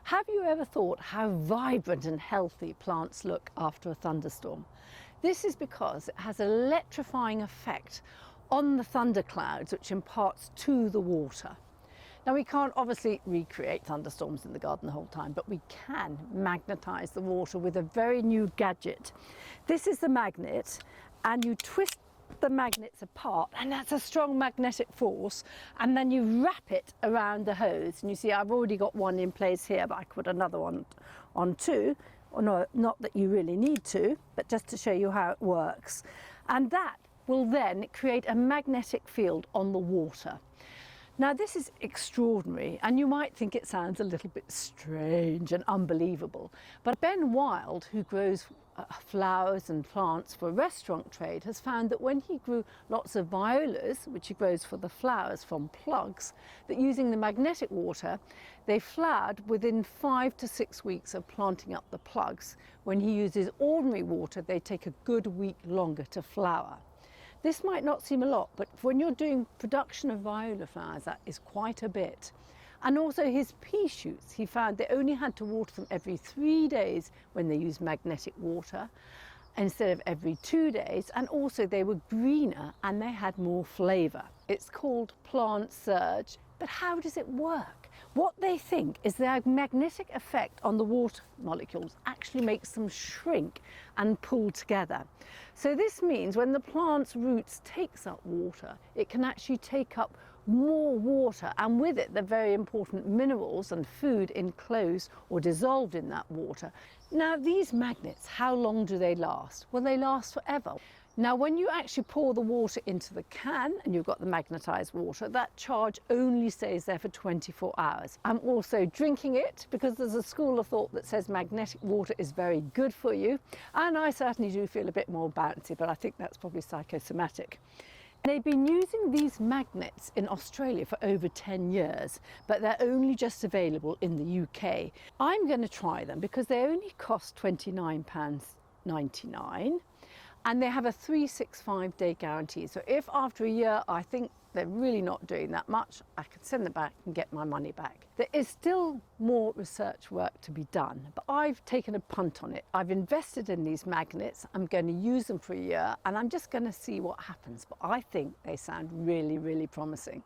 Have you ever thought how vibrant and healthy plants look after a thunderstorm? This is because it has an electrifying effect on the thunderclouds, which imparts to the water. Now, we can't obviously recreate thunderstorms in the garden the whole time, but we can magnetize the water with a very new gadget. This is the magnet, and you twist the magnets apart, and that's a strong magnetic force, and then you wrap it around the hose. And you see I've already got one in place here, but I could put another one on too. Or no, not that you really need to, but just to show you how it works. And that will then create a magnetic field on the water. Now, this is extraordinary, and you might think it sounds a little bit strange and unbelievable, but Ben Wild, who grows flowers and plants for restaurant trade, has found that when he grew lots of violas, which he grows for the flowers from plugs, that using the magnetic water, they flowered within 5 to 6 weeks of planting up the plugs. When he uses ordinary water, they take a good week longer to flower. This might not seem a lot, but when you're doing production of viola flowers, that is quite a bit. And also his pea shoots, he found they only had to water them every 3 days when they used magnetic water instead of every 2 days. And also they were greener and they had more flavour. It's called Plant Surge. But how does it work? What they think is their magnetic effect on the water molecules actually makes them shrink and pull together. So this means when the plant's roots takes up water, it can actually take up more water, and with it the very important minerals and food enclosed or dissolved in that water. Now, these magnets, how long do they last? Well, they last forever. Now, when you actually pour the water into the can and you've got the magnetized water, that charge only stays there for 24 hours. I'm also drinking it because there's a school of thought that says magnetic water is very good for you, and I certainly do feel a bit more bouncy, but I think that's probably psychosomatic. They've been using these magnets in Australia for over 10 years, but they're only just available in the UK. I'm going to try them because they only cost £29.99 and they have a 365-day guarantee. So if after a year I think they're really not doing that much, I can send them back and get my money back. There is still more research work to be done, but I've taken a punt on it. I've invested in these magnets. I'm going to use them for a year and I'm just going to see what happens. But I think they sound really, really promising.